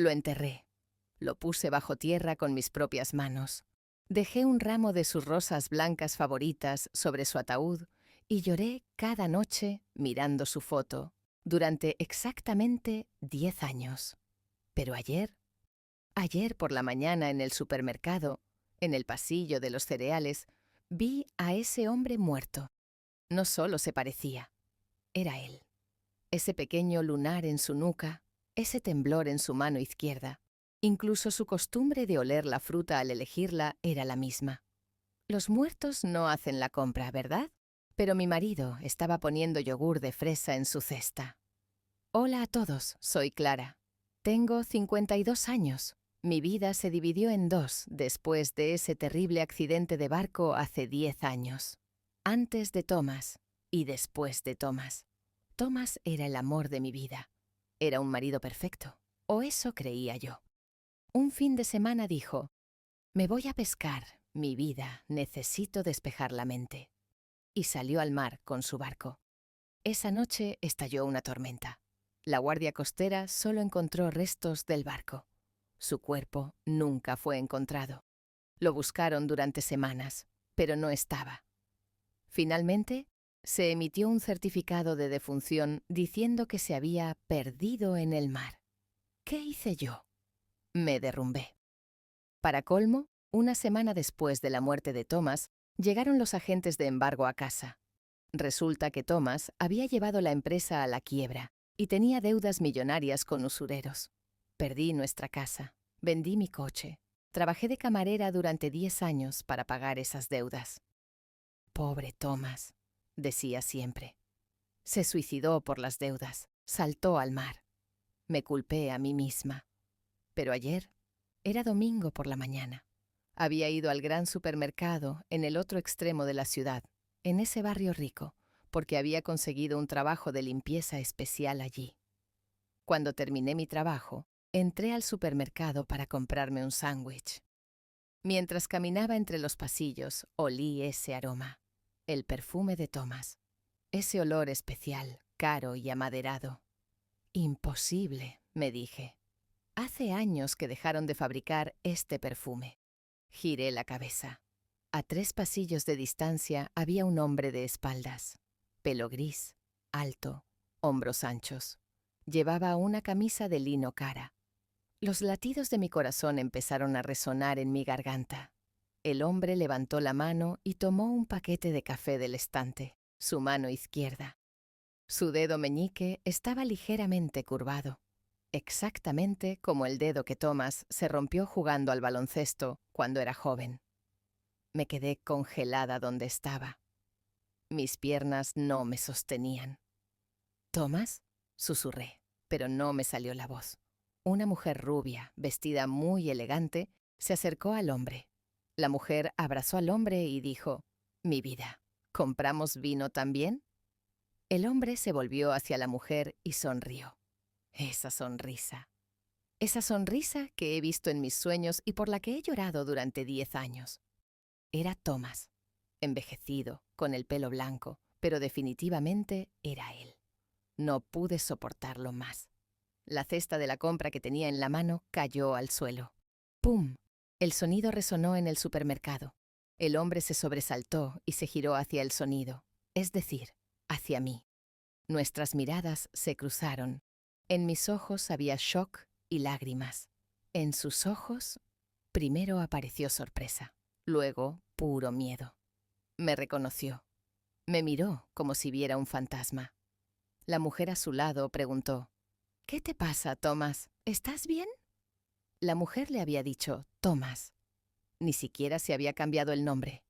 Lo enterré. Lo puse bajo tierra con mis propias manos. Dejé un ramo de sus rosas blancas favoritas sobre su ataúd y lloré cada noche mirando su foto durante exactamente 10 años. Pero ayer por la mañana en el supermercado, en el pasillo de los cereales, vi a ese hombre muerto. No solo se parecía, era él. Ese pequeño lunar en su nuca, ese temblor en su mano izquierda. Incluso su costumbre de oler la fruta al elegirla era la misma. Los muertos no hacen la compra, ¿verdad? Pero mi marido estaba poniendo yogur de fresa en su cesta. Hola a todos, soy Clara. Tengo 52 años. Mi vida se dividió en dos después de ese terrible accidente de barco hace 10 años. Antes de Thomas y después de Thomas. Thomas era el amor de mi vida. Era un marido perfecto, o eso creía yo. Un fin de semana dijo, «Me voy a pescar, mi vida, necesito despejar la mente». Y salió al mar con su barco. Esa noche estalló una tormenta. La guardia costera solo encontró restos del barco. Su cuerpo nunca fue encontrado. Lo buscaron durante semanas, pero no estaba. Finalmente, se emitió un certificado de defunción diciendo que se había perdido en el mar. ¿Qué hice yo? Me derrumbé. Para colmo, una semana después de la muerte de Thomas, llegaron los agentes de embargo a casa. Resulta que Thomas había llevado la empresa a la quiebra y tenía deudas millonarias con usureros. Perdí nuestra casa, vendí mi coche, trabajé de camarera durante 10 años para pagar esas deudas. Pobre Thomas, decía siempre. Se suicidó por las deudas, saltó al mar. Me culpé a mí misma. Pero ayer era domingo por la mañana. Había ido al gran supermercado en el otro extremo de la ciudad, en ese barrio rico, porque había conseguido un trabajo de limpieza especial allí. Cuando terminé mi trabajo, entré al supermercado para comprarme un sándwich. Mientras caminaba entre los pasillos, olí ese aroma, el perfume de Thomas. Ese olor especial, caro y amaderado. Imposible, me dije. Hace años que dejaron de fabricar este perfume. Giré la cabeza. A 3 pasillos de distancia había un hombre de espaldas. Pelo gris, alto, hombros anchos. Llevaba una camisa de lino cara. Los latidos de mi corazón empezaron a resonar en mi garganta. El hombre levantó la mano y tomó un paquete de café del estante, su mano izquierda. Su dedo meñique estaba ligeramente curvado, exactamente como el dedo que Thomas se rompió jugando al baloncesto cuando era joven. Me quedé congelada donde estaba. Mis piernas no me sostenían. «¿Thomas?», susurré, pero no me salió la voz. Una mujer rubia, vestida muy elegante, se acercó al hombre. La mujer abrazó al hombre y dijo, «Mi vida, ¿compramos vino también?». El hombre se volvió hacia la mujer y sonrió. Esa sonrisa que he visto en mis sueños y por la que he llorado durante 10 años. Era Thomas, envejecido, con el pelo blanco, pero definitivamente era él. No pude soportarlo más. La cesta de la compra que tenía en la mano cayó al suelo. ¡Pum! El sonido resonó en el supermercado. El hombre se sobresaltó y se giró hacia el sonido, es decir, hacia mí. Nuestras miradas se cruzaron. En mis ojos había shock y lágrimas. En sus ojos, primero apareció sorpresa, luego puro miedo. Me reconoció. Me miró como si viera un fantasma. La mujer a su lado preguntó, «¿Qué te pasa, Thomas? ¿Estás bien?». La mujer le había dicho Thomas. Ni siquiera se había cambiado el nombre.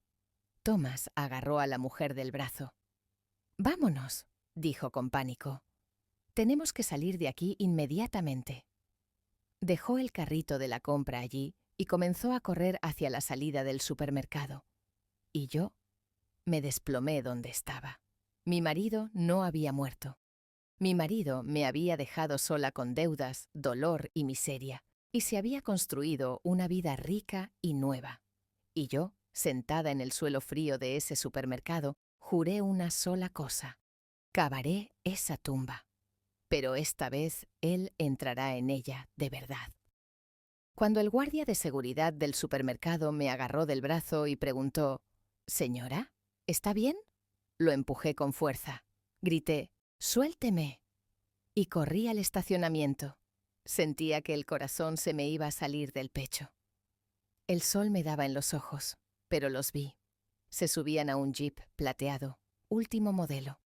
Thomas agarró a la mujer del brazo. «Vámonos», dijo con pánico. «Tenemos que salir de aquí inmediatamente». Dejó el carrito de la compra allí y comenzó a correr hacia la salida del supermercado. Y yo me desplomé donde estaba. Mi marido no había muerto. Mi marido me había dejado sola con deudas, dolor y miseria, y se había construido una vida rica y nueva. Y yo, sentada en el suelo frío de ese supermercado, juré una sola cosa: cavaré esa tumba. Pero esta vez él entrará en ella de verdad. Cuando el guardia de seguridad del supermercado me agarró del brazo y preguntó, «Señora, ¿está bien?», lo empujé con fuerza. Grité, «¡Suélteme!», y corrí al estacionamiento. Sentía que el corazón se me iba a salir del pecho. El sol me daba en los ojos, pero los vi. Se subían a un jeep plateado, último modelo.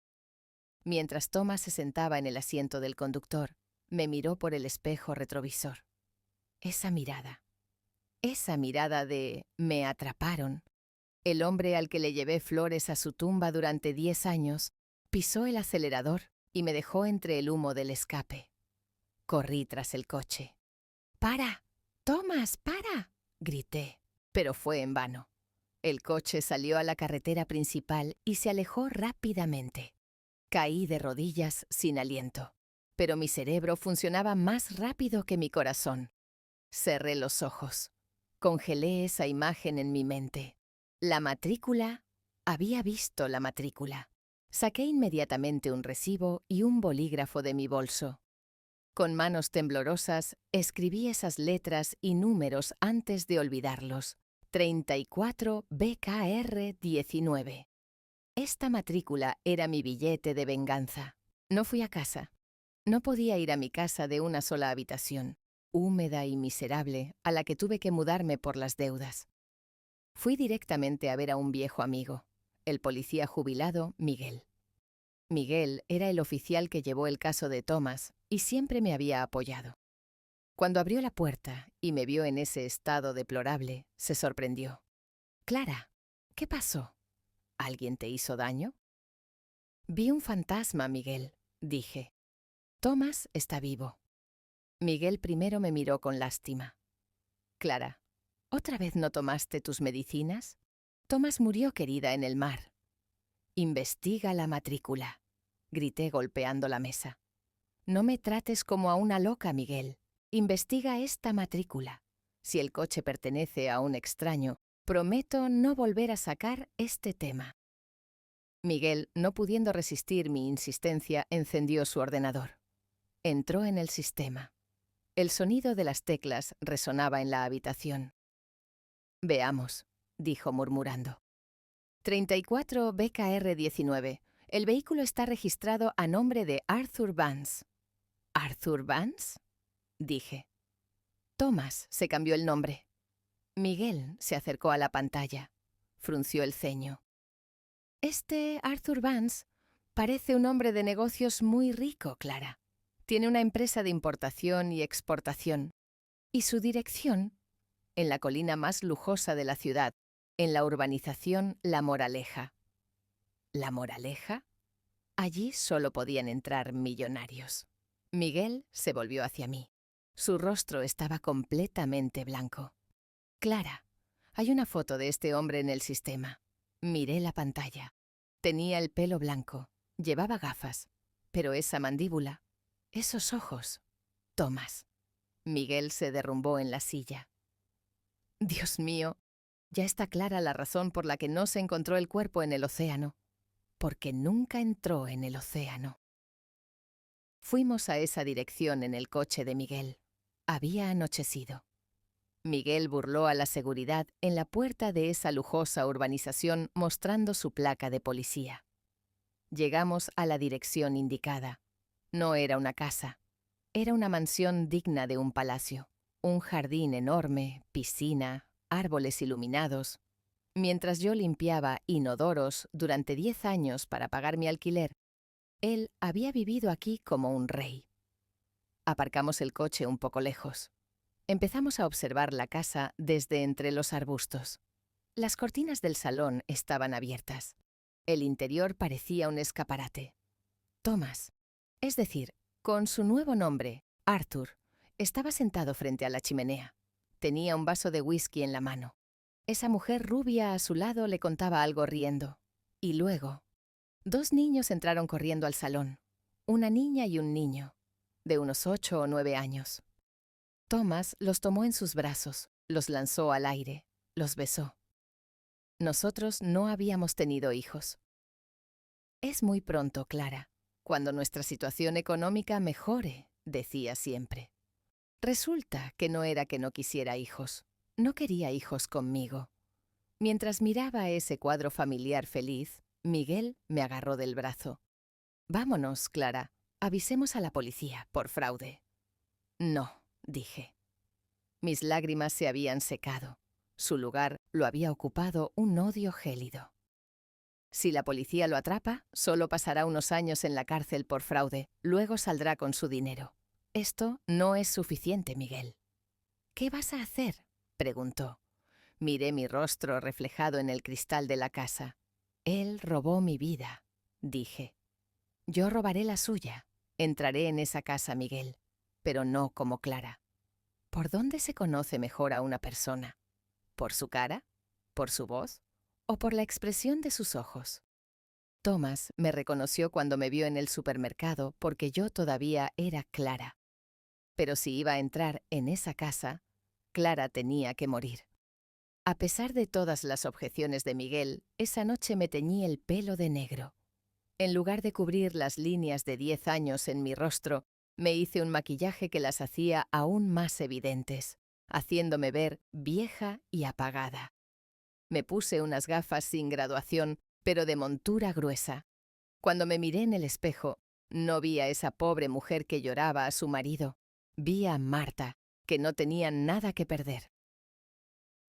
Mientras Thomas se sentaba en el asiento del conductor, me miró por el espejo retrovisor. Esa mirada de «me atraparon». El hombre al que le llevé flores a su tumba durante 10 años pisó el acelerador y me dejó entre el humo del escape. Corrí tras el coche. «¡Para! ¡Thomas, para!», grité, pero fue en vano. El coche salió a la carretera principal y se alejó rápidamente. Caí de rodillas sin aliento, pero mi cerebro funcionaba más rápido que mi corazón. Cerré los ojos. Congelé esa imagen en mi mente. La matrícula. Había visto la matrícula. Saqué inmediatamente un recibo y un bolígrafo de mi bolso. Con manos temblorosas, escribí esas letras y números antes de olvidarlos. 34 BKR 19. Esta matrícula era mi billete de venganza. No fui a casa. No podía ir a mi casa de una sola habitación, húmeda y miserable, a la que tuve que mudarme por las deudas. Fui directamente a ver a un viejo amigo, el policía jubilado Miguel. Miguel era el oficial que llevó el caso de Thomas y siempre me había apoyado. Cuando abrió la puerta y me vio en ese estado deplorable, se sorprendió. «Clara, ¿qué pasó? ¿Alguien te hizo daño?». «Vi un fantasma, Miguel», dije. «Thomas está vivo». Miguel primero me miró con lástima. «Clara, ¿otra vez no tomaste tus medicinas? Thomas murió, querida, en el mar». «Investiga la matrícula», grité golpeando la mesa. «No me trates como a una loca, Miguel. Investiga esta matrícula. Si el coche pertenece a un extraño, prometo no volver a sacar este tema». Miguel, no pudiendo resistir mi insistencia, encendió su ordenador. Entró en el sistema. El sonido de las teclas resonaba en la habitación. «Veamos», dijo murmurando. 34 BKR 19. El vehículo está registrado a nombre de Arthur Vance». «¿Arthur Vance?», dije. «Thomas se cambió el nombre». Miguel se acercó a la pantalla. Frunció el ceño. «Este Arthur Vance parece un hombre de negocios muy rico, Clara. Tiene una empresa de importación y exportación. Y su dirección, en la colina más lujosa de la ciudad, en la urbanización La Moraleja». ¿La Moraleja? Allí solo podían entrar millonarios. Miguel se volvió hacia mí. Su rostro estaba completamente blanco. «Clara, hay una foto de este hombre en el sistema». Miré la pantalla. Tenía el pelo blanco, llevaba gafas, pero esa mandíbula, esos ojos. «Thomas». Miguel se derrumbó en la silla. «Dios mío, ya está clara la razón por la que no se encontró el cuerpo en el océano. Porque nunca entró en el océano». Fuimos a esa dirección en el coche de Miguel. Había anochecido. Miguel burló a la seguridad en la puerta de esa lujosa urbanización mostrando su placa de policía. Llegamos a la dirección indicada. No era una casa. Era una mansión digna de un palacio. Un jardín enorme, piscina, árboles iluminados. Mientras yo limpiaba inodoros durante 10 años para pagar mi alquiler, él había vivido aquí como un rey. Aparcamos el coche un poco lejos. Empezamos a observar la casa desde entre los arbustos. Las cortinas del salón estaban abiertas. El interior parecía un escaparate. Thomas, es decir, con su nuevo nombre, Arthur, estaba sentado frente a la chimenea. Tenía un vaso de whisky en la mano. Esa mujer rubia a su lado le contaba algo riendo. Y luego, 2 niños entraron corriendo al salón. Una niña y un niño, de unos 8 o 9 años. Thomas los tomó en sus brazos, los lanzó al aire, los besó. Nosotros no habíamos tenido hijos. «Es muy pronto, Clara, cuando nuestra situación económica mejore», decía siempre. Resulta que no era que no quisiera hijos. No quería hijos conmigo. Mientras miraba ese cuadro familiar feliz, Miguel me agarró del brazo. «Vámonos, Clara. Avisemos a la policía por fraude». «No», dije. Mis lágrimas se habían secado. Su lugar lo había ocupado un odio gélido. Si la policía lo atrapa, solo pasará unos años en la cárcel por fraude, luego saldrá con su dinero. Esto no es suficiente, Miguel. «¿Qué vas a hacer?», preguntó. Miré mi rostro reflejado en el cristal de la casa. «Él robó mi vida», dije. «Yo robaré la suya. Entraré en esa casa, Miguel, pero no como Clara». ¿Por dónde se conoce mejor a una persona? ¿Por su cara? ¿Por su voz? ¿O por la expresión de sus ojos? Thomas me reconoció cuando me vio en el supermercado porque yo todavía era Clara. Pero si iba a entrar en esa casa, Clara tenía que morir. A pesar de todas las objeciones de Miguel, esa noche me teñí el pelo de negro. En lugar de cubrir las líneas de 10 años en mi rostro, me hice un maquillaje que las hacía aún más evidentes, haciéndome ver vieja y apagada. Me puse unas gafas sin graduación, pero de montura gruesa. Cuando me miré en el espejo, no vi a esa pobre mujer que lloraba a su marido. Vi a Marta, que no tenía nada que perder.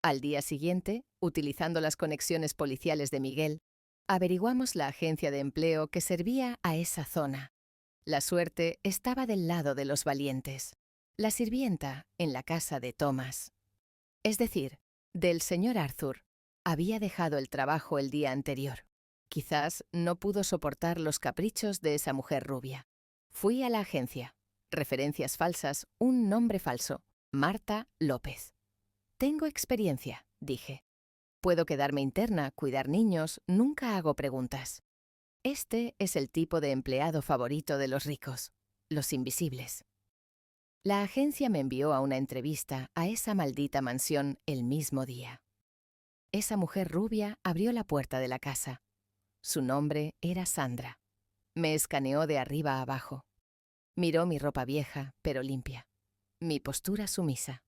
Al día siguiente, utilizando las conexiones policiales de Miguel, averiguamos la agencia de empleo que servía a esa zona. La suerte estaba del lado de los valientes. La sirvienta en la casa de Thomas. Es decir, del señor Arthur. Había dejado el trabajo el día anterior. Quizás no pudo soportar los caprichos de esa mujer rubia. Fui a la agencia. Referencias falsas, un nombre falso. Marta López. «Tengo experiencia», dije. «Puedo quedarme interna, cuidar niños, nunca hago preguntas». Este es el tipo de empleado favorito de los ricos, los invisibles. La agencia me envió a una entrevista a esa maldita mansión el mismo día. Esa mujer rubia abrió la puerta de la casa. Su nombre era Sandra. Me escaneó de arriba a abajo. Miró mi ropa vieja, pero limpia. Mi postura sumisa.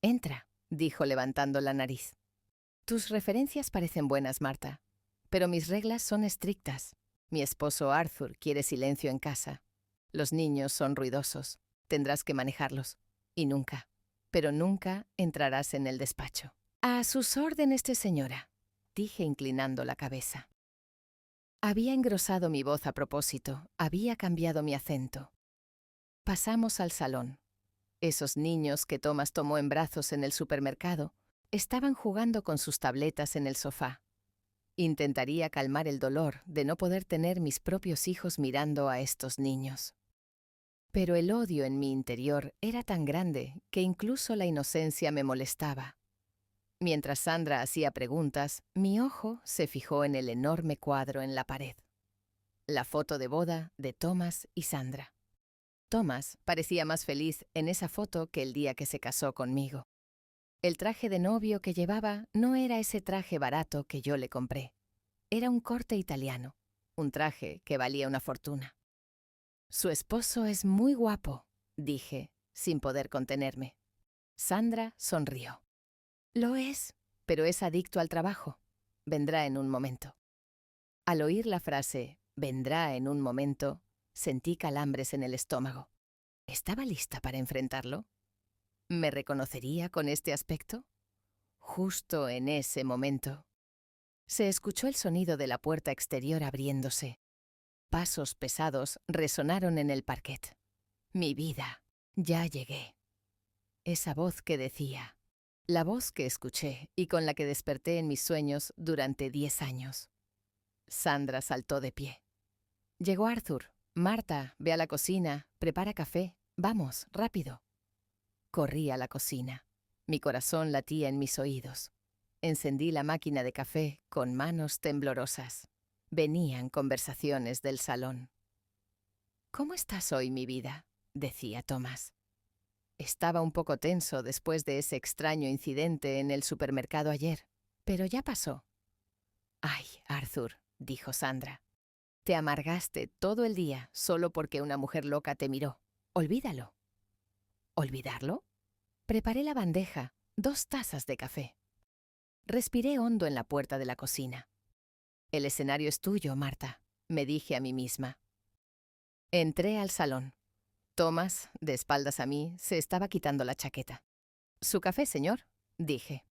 «Entra», dijo levantando la nariz. «Tus referencias parecen buenas, Marta, pero mis reglas son estrictas. Mi esposo Arthur quiere silencio en casa. Los niños son ruidosos. Tendrás que manejarlos. Y nunca, pero nunca entrarás en el despacho». «A sus órdenes, señora», dije inclinando la cabeza. Había engrosado mi voz a propósito, había cambiado mi acento. Pasamos al salón. Esos niños que Thomas tomó en brazos en el supermercado estaban jugando con sus tabletas en el sofá. Intentaría calmar el dolor de no poder tener mis propios hijos mirando a estos niños. Pero el odio en mi interior era tan grande que incluso la inocencia me molestaba. Mientras Sandra hacía preguntas, mi ojo se fijó en el enorme cuadro en la pared. La foto de boda de Thomas y Sandra. Thomas parecía más feliz en esa foto que el día que se casó conmigo. El traje de novio que llevaba no era ese traje barato que yo le compré. Era un corte italiano, un traje que valía una fortuna. «Su esposo es muy guapo», dije, sin poder contenerme. Sandra sonrió. «Lo es, pero es adicto al trabajo. Vendrá en un momento». Al oír la frase «vendrá en un momento», sentí calambres en el estómago. ¿Estaba lista para enfrentarlo? ¿Me reconocería con este aspecto? Justo en ese momento, se escuchó el sonido de la puerta exterior abriéndose. Pasos pesados resonaron en el parquet. Mi vida, ya llegué. Esa voz que decía, la voz que escuché y con la que desperté en mis sueños durante 10 años. Sandra saltó de pie. Llegó Arthur. «Marta, ve a la cocina, prepara café. Vamos, rápido». Corrí a la cocina. Mi corazón latía en mis oídos. Encendí la máquina de café con manos temblorosas. Venían conversaciones del salón. «¿Cómo estás hoy, mi vida?», decía Thomas. Estaba un poco tenso después de ese extraño incidente en el supermercado ayer, pero ya pasó. «Ay, Arthur», dijo Sandra. «Te amargaste todo el día solo porque una mujer loca te miró. Olvídalo». ¿Olvidarlo? Preparé la bandeja, 2 tazas de café. Respiré hondo en la puerta de la cocina. El escenario es tuyo, Marta, me dije a mí misma. Entré al salón. Thomas, de espaldas a mí, se estaba quitando la chaqueta. «¿Su café, señor?», dije.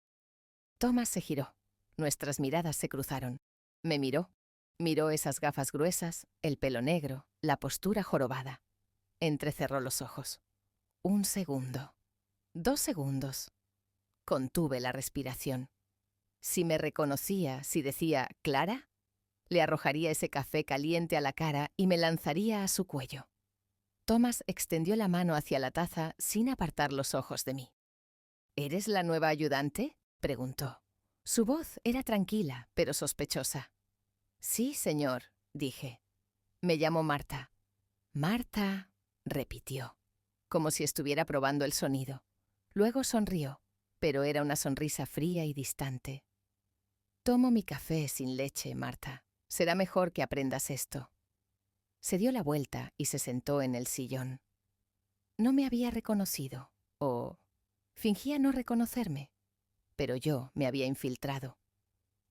Thomas se giró. Nuestras miradas se cruzaron. Me miró. Miró esas gafas gruesas, el pelo negro, la postura jorobada. Entrecerró los ojos. 1 segundo. 2 segundos. Contuve la respiración. Si me reconocía, si decía «Clara», le arrojaría ese café caliente a la cara y me lanzaría a su cuello. Thomas extendió la mano hacia la taza sin apartar los ojos de mí. «¿Eres la nueva ayudante?», preguntó. Su voz era tranquila, pero sospechosa. «Sí, señor», dije. «Me llamo Marta». «Marta», repitió, como si estuviera probando el sonido. Luego sonrió, pero era una sonrisa fría y distante. «Tomo mi café sin leche, Marta. Será mejor que aprendas esto». Se dio la vuelta y se sentó en el sillón. No me había reconocido, o fingía no reconocerme, pero yo me había infiltrado.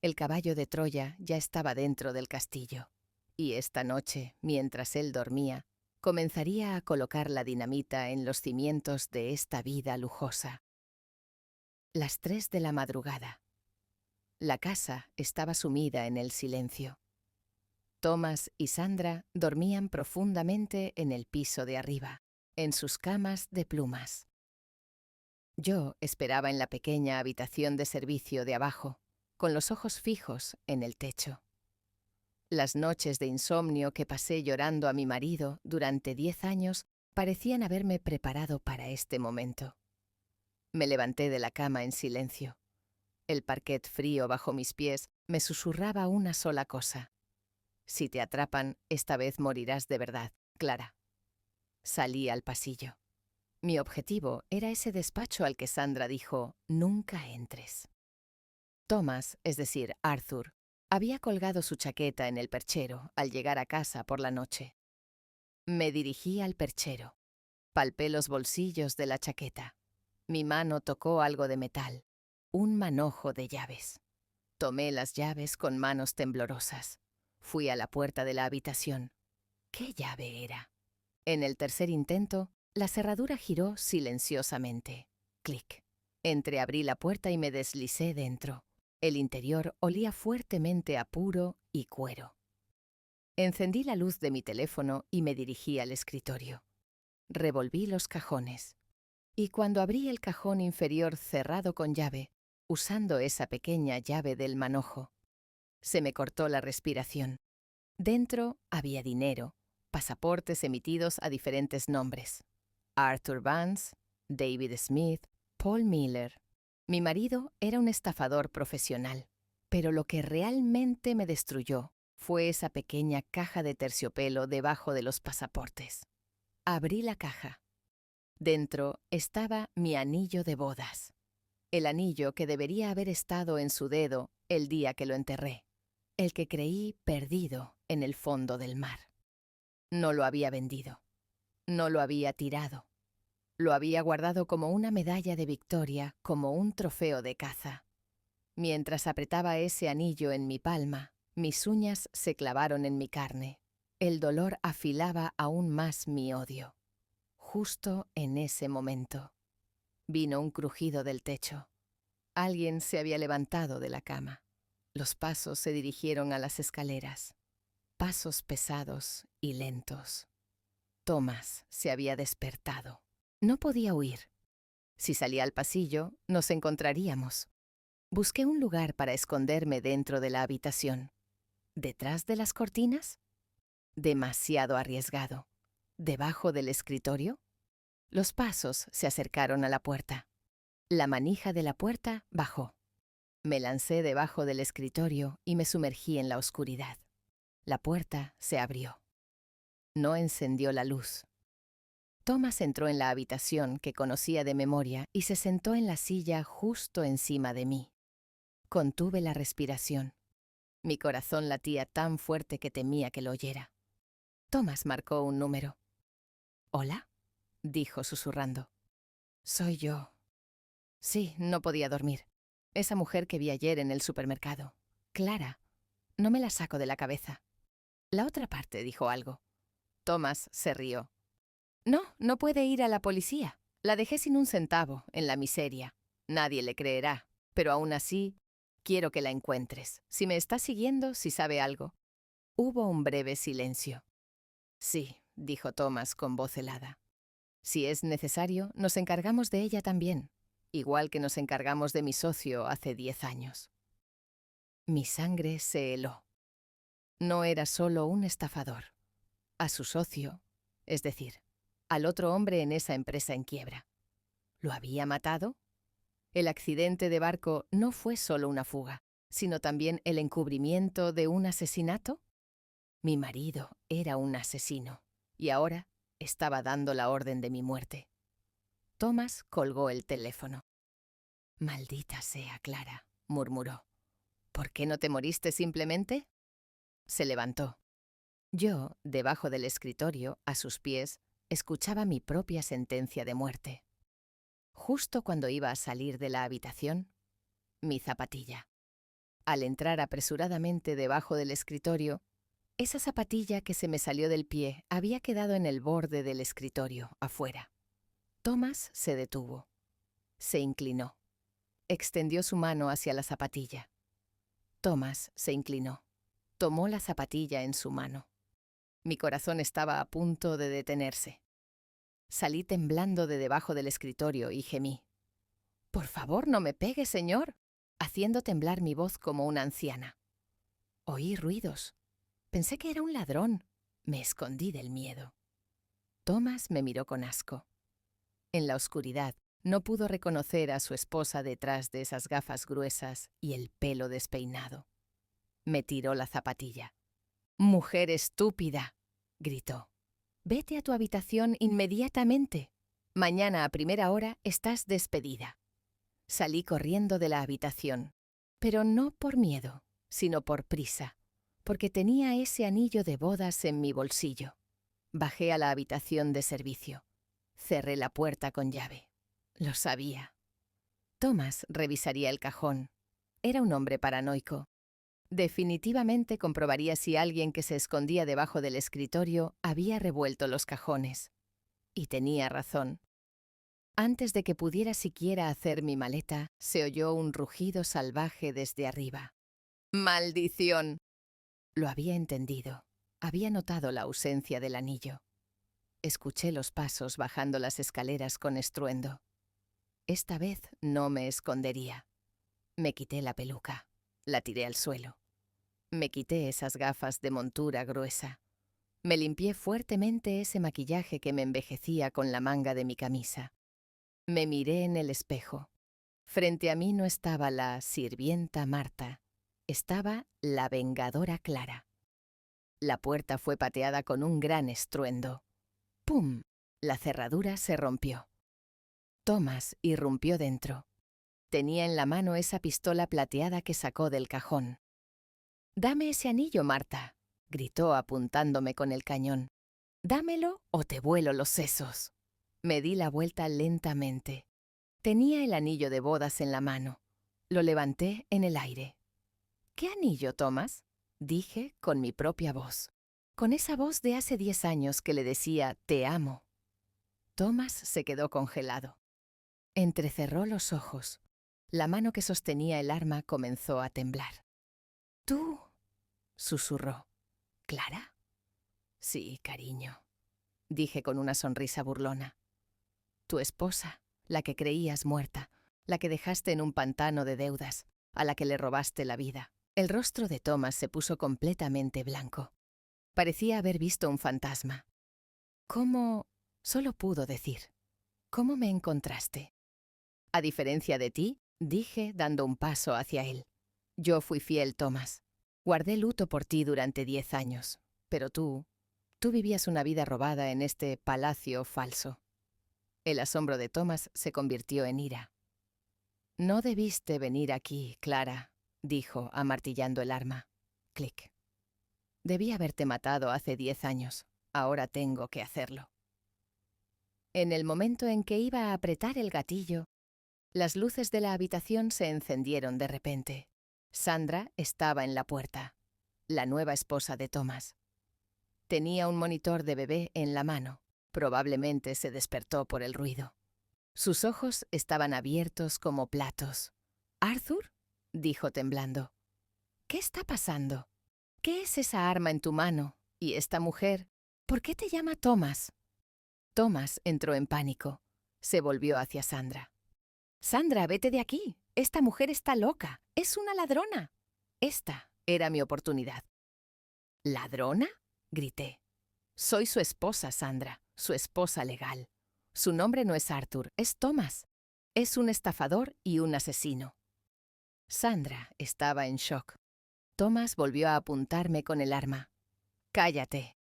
El caballo de Troya ya estaba dentro del castillo, y esta noche, mientras él dormía, comenzaría a colocar la dinamita en los cimientos de esta vida lujosa. Las 3 de la madrugada. La casa estaba sumida en el silencio. Thomas y Sandra dormían profundamente en el piso de arriba, en sus camas de plumas. Yo esperaba en la pequeña habitación de servicio de abajo, con los ojos fijos en el techo. Las noches de insomnio que pasé llorando a mi marido durante 10 años parecían haberme preparado para este momento. Me levanté de la cama en silencio. El parquet frío bajo mis pies me susurraba una sola cosa. «Si te atrapan, esta vez morirás de verdad, Clara». Salí al pasillo. Mi objetivo era ese despacho al que Sandra dijo «nunca entres». Thomas, es decir, Arthur, había colgado su chaqueta en el perchero al llegar a casa por la noche. Me dirigí al perchero. Palpé los bolsillos de la chaqueta. Mi mano tocó algo de metal, un manojo de llaves. Tomé las llaves con manos temblorosas. Fui a la puerta de la habitación. ¿Qué llave era? En el tercer intento, la cerradura giró silenciosamente. Clic. Entreabrí la puerta y me deslicé dentro. El interior olía fuertemente a puro y cuero. Encendí la luz de mi teléfono y me dirigí al escritorio. Revolví los cajones. Y cuando abrí el cajón inferior cerrado con llave, usando esa pequeña llave del manojo, se me cortó la respiración. Dentro había dinero, pasaportes emitidos a diferentes nombres. Arthur Vance, David Smith, Paul Miller. Mi marido era un estafador profesional, pero lo que realmente me destruyó fue esa pequeña caja de terciopelo debajo de los pasaportes. Abrí la caja. Dentro estaba mi anillo de bodas, el anillo que debería haber estado en su dedo el día que lo enterré, el que creí perdido en el fondo del mar. No lo había vendido, no lo había tirado, lo había guardado como una medalla de victoria, como un trofeo de caza. Mientras apretaba ese anillo en mi palma, mis uñas se clavaron en mi carne. El dolor afilaba aún más mi odio. Justo en ese momento, vino un crujido del techo. Alguien se había levantado de la cama. Los pasos se dirigieron a las escaleras. Pasos pesados y lentos. Thomas se había despertado. No podía huir. Si salía al pasillo, nos encontraríamos. Busqué un lugar para esconderme dentro de la habitación. ¿Detrás de las cortinas? Demasiado arriesgado. ¿Debajo del escritorio? Los pasos se acercaron a la puerta. La manija de la puerta bajó. Me lancé debajo del escritorio y me sumergí en la oscuridad. La puerta se abrió. No encendió la luz. Thomas entró en la habitación que conocía de memoria y se sentó en la silla justo encima de mí. Contuve la respiración. Mi corazón latía tan fuerte que temía que lo oyera. Thomas marcó un número. «¿Hola?», dijo susurrando. Soy yo. Sí, no podía dormir. Esa mujer que vi ayer en el supermercado. Clara. No me la saco de la cabeza. La otra parte dijo algo. Thomas se rió. No, no puede ir a la policía. La dejé sin un centavo, en la miseria. Nadie le creerá, pero aún así, quiero que la encuentres. Si me está siguiendo, si sabe algo. Hubo un breve silencio. Sí, dijo Thomas con voz helada. Si es necesario, nos encargamos de ella también, igual que nos encargamos de mi socio hace 10 años. Mi sangre se heló. No era solo un estafador. A su socio, es decir, al otro hombre en esa empresa en quiebra. ¿Lo había matado? El accidente de barco no fue solo una fuga, sino también el encubrimiento de un asesinato. Mi marido era un asesino, y ahora estaba dando la orden de mi muerte. Thomas colgó el teléfono. «Maldita sea, Clara», murmuró. «¿Por qué no te moriste simplemente?» Se levantó. Yo, debajo del escritorio, a sus pies, escuchaba mi propia sentencia de muerte. Justo cuando iba a salir de la habitación, mi zapatilla. Al entrar apresuradamente debajo del escritorio, esa zapatilla que se me salió del pie había quedado en el borde del escritorio, afuera. Thomas se detuvo. Se inclinó. Extendió su mano hacia la zapatilla. Thomas se inclinó. Tomó la zapatilla en su mano. Mi corazón estaba a punto de detenerse. Salí temblando de debajo del escritorio y gemí. «Por favor, no me pegue, señor», haciendo temblar mi voz como una anciana. Oí ruidos. Pensé que era un ladrón. Me escondí del miedo. Thomas me miró con asco. En la oscuridad no pudo reconocer a su esposa detrás de esas gafas gruesas y el pelo despeinado. Me tiró la zapatilla. «¡Mujer estúpida!», gritó. «Vete a tu habitación inmediatamente. Mañana a primera hora estás despedida». Salí corriendo de la habitación, pero no por miedo, sino por prisa, porque tenía ese anillo de bodas en mi bolsillo. Bajé a la habitación de servicio. Cerré la puerta con llave. Lo sabía. Thomas revisaría el cajón. Era un hombre paranoico. Definitivamente comprobaría si alguien que se escondía debajo del escritorio había revuelto los cajones. Y tenía razón. Antes de que pudiera siquiera hacer mi maleta, se oyó un rugido salvaje desde arriba. ¡Maldición! Lo había entendido. Había notado la ausencia del anillo. Escuché los pasos bajando las escaleras con estruendo. Esta vez no me escondería. Me quité la peluca. La tiré al suelo. Me quité esas gafas de montura gruesa. Me limpié fuertemente ese maquillaje que me envejecía con la manga de mi camisa. Me miré en el espejo. Frente a mí no estaba la sirvienta Marta. Estaba la vengadora Clara. La puerta fue pateada con un gran estruendo. ¡Pum! La cerradura se rompió. Thomas irrumpió dentro. Tenía en la mano esa pistola plateada que sacó del cajón. «Dame ese anillo, Marta», gritó apuntándome con el cañón. «Dámelo o te vuelo los sesos». Me di la vuelta lentamente. Tenía el anillo de bodas en la mano. Lo levanté en el aire. «¿Qué anillo, Thomas?», dije con mi propia voz. Con esa voz de hace 10 años que le decía «te amo». Thomas se quedó congelado. Entrecerró los ojos. La mano que sostenía el arma comenzó a temblar. «¿Tú?», susurró. «¿Clara?». «Sí, cariño», dije con una sonrisa burlona. «Tu esposa, la que creías muerta, la que dejaste en un pantano de deudas, a la que le robaste la vida». El rostro de Thomas se puso completamente blanco. Parecía haber visto un fantasma. «¿Cómo?», solo pudo decir. «¿Cómo me encontraste?». «A diferencia de ti», dije dando un paso hacia él. «Yo fui fiel, Thomas. Guardé luto por ti durante 10 años, pero tú vivías una vida robada en este palacio falso». El asombro de Thomas se convirtió en ira. «No debiste venir aquí, Clara», dijo, amartillando el arma. Clic. «Debí haberte matado hace 10 años. Ahora tengo que hacerlo». En el momento en que iba a apretar el gatillo, las luces de la habitación se encendieron de repente. Sandra estaba en la puerta, la nueva esposa de Thomas. Tenía un monitor de bebé en la mano. Probablemente se despertó por el ruido. Sus ojos estaban abiertos como platos. «¿Arthur?», dijo temblando. «¿Qué está pasando? ¿Qué es esa arma en tu mano? ¿Y esta mujer? ¿Por qué te llama Thomas?». Thomas entró en pánico. Se volvió hacia Sandra. «Sandra, vete de aquí. Esta mujer está loca. Es una ladrona». Esta era mi oportunidad. «¿Ladrona?», grité. «Soy su esposa, Sandra, su esposa legal. Su nombre no es Arthur, es Thomas. Es un estafador y un asesino». Sandra estaba en shock. Thomas volvió a apuntarme con el arma. «Cállate».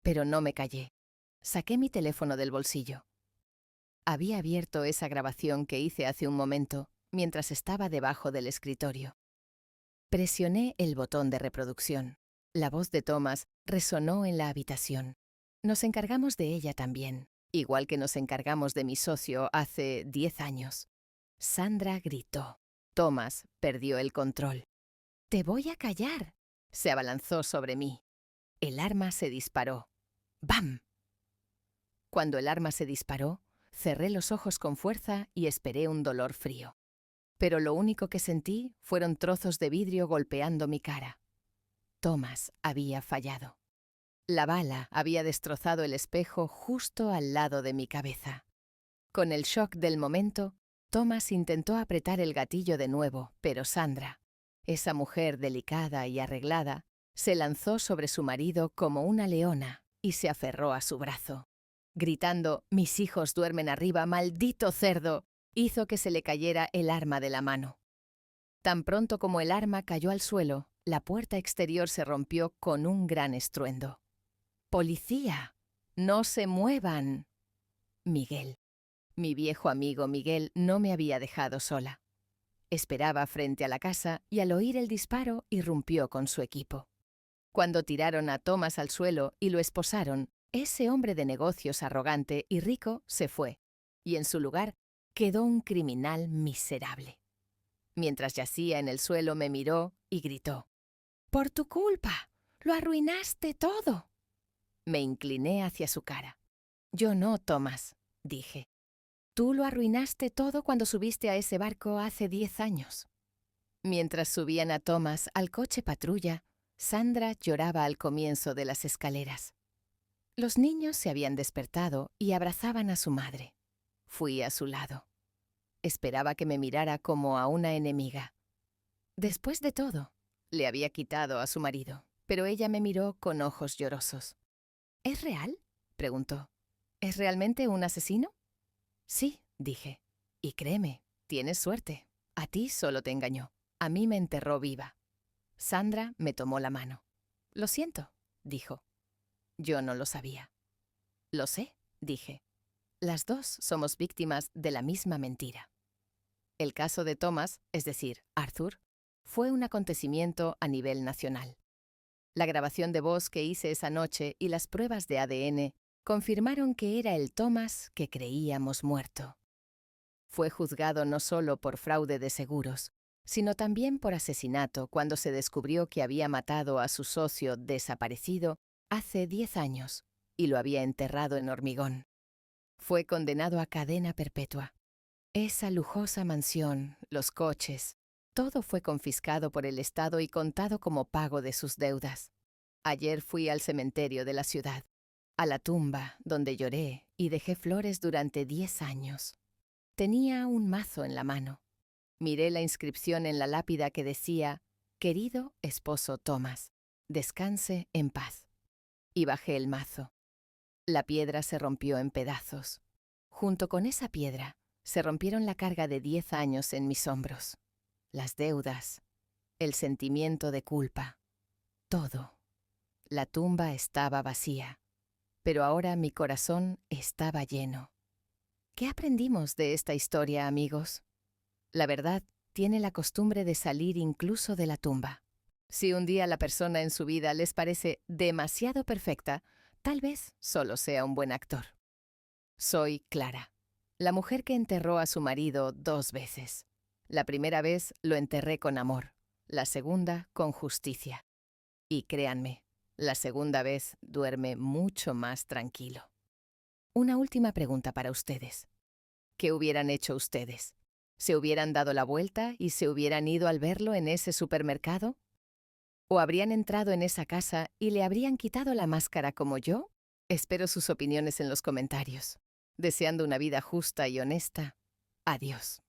Pero no me callé. Saqué mi teléfono del bolsillo. Había abierto esa grabación que hice hace un momento, mientras estaba debajo del escritorio. Presioné el botón de reproducción. La voz de Thomas resonó en la habitación. Nos encargamos de ella también, igual que nos encargamos de mi socio hace 10 años. Sandra gritó. Thomas perdió el control. «Te voy a callar». Se abalanzó sobre mí. El arma se disparó. ¡Bam! Cuando el arma se disparó, cerré los ojos con fuerza y esperé un dolor frío. Pero lo único que sentí fueron trozos de vidrio golpeando mi cara. Thomas había fallado. La bala había destrozado el espejo justo al lado de mi cabeza. Con el shock del momento, Thomas intentó apretar el gatillo de nuevo, pero Sandra, esa mujer delicada y arreglada, se lanzó sobre su marido como una leona y se aferró a su brazo. Gritando «Mis hijos duermen arriba, maldito cerdo», hizo que se le cayera el arma de la mano. Tan pronto como el arma cayó al suelo, la puerta exterior se rompió con un gran estruendo. «¡Policía! ¡No se muevan!». Miguel. Mi viejo amigo Miguel no me había dejado sola. Esperaba frente a la casa y al oír el disparo irrumpió con su equipo. Cuando tiraron a Thomas al suelo y lo esposaron, ese hombre de negocios arrogante y rico se fue, y en su lugar quedó un criminal miserable. Mientras yacía en el suelo me miró y gritó: «¡Por tu culpa! ¡Lo arruinaste todo!». Me incliné hacia su cara. «Yo no, Thomas», dije. «Tú lo arruinaste todo cuando subiste a ese barco hace 10 años». Mientras subían a Thomas al coche patrulla, Sandra lloraba al comienzo de las escaleras. Los niños se habían despertado y abrazaban a su madre. Fui a su lado. Esperaba que me mirara como a una enemiga. Después de todo, le había quitado a su marido, pero ella me miró con ojos llorosos. «¿Es real?», preguntó. «¿Es realmente un asesino?». «Sí», dije. «Y créeme, tienes suerte. A ti solo te engañó. A mí me enterró viva». Sandra me tomó la mano. «Lo siento», dijo. Yo no lo sabía. «Lo sé», dije. «Las dos somos víctimas de la misma mentira». El caso de Thomas, es decir, Arthur, fue un acontecimiento a nivel nacional. La grabación de voz que hice esa noche y las pruebas de ADN confirmaron que era el Thomas que creíamos muerto. Fue juzgado no solo por fraude de seguros, sino también por asesinato cuando se descubrió que había matado a su socio desaparecido hace 10 años y lo había enterrado en hormigón. Fue condenado a cadena perpetua. Esa lujosa mansión, los coches, todo fue confiscado por el Estado y contado como pago de sus deudas. Ayer fui al cementerio de la ciudad, a la tumba donde lloré y dejé flores durante 10 años. Tenía un mazo en la mano. Miré la inscripción en la lápida que decía: «Querido esposo Thomas, descanse en paz». Y bajé el mazo. La piedra se rompió en pedazos. Junto con esa piedra, se rompieron la carga de 10 años en mis hombros. Las deudas, el sentimiento de culpa, todo. La tumba estaba vacía, pero ahora mi corazón estaba lleno. ¿Qué aprendimos de esta historia, amigos? La verdad tiene la costumbre de salir incluso de la tumba. Si un día la persona en su vida les parece demasiado perfecta, tal vez solo sea un buen actor. Soy Clara, la mujer que enterró a su marido 2 veces. La primera vez lo enterré con amor, la segunda con justicia. Y créanme, la segunda vez duerme mucho más tranquilo. Una última pregunta para ustedes. ¿Qué hubieran hecho ustedes? ¿Se hubieran dado la vuelta y se hubieran ido al verlo en ese supermercado? ¿O habrían entrado en esa casa y le habrían quitado la máscara como yo? Espero sus opiniones en los comentarios. Deseando una vida justa y honesta. Adiós.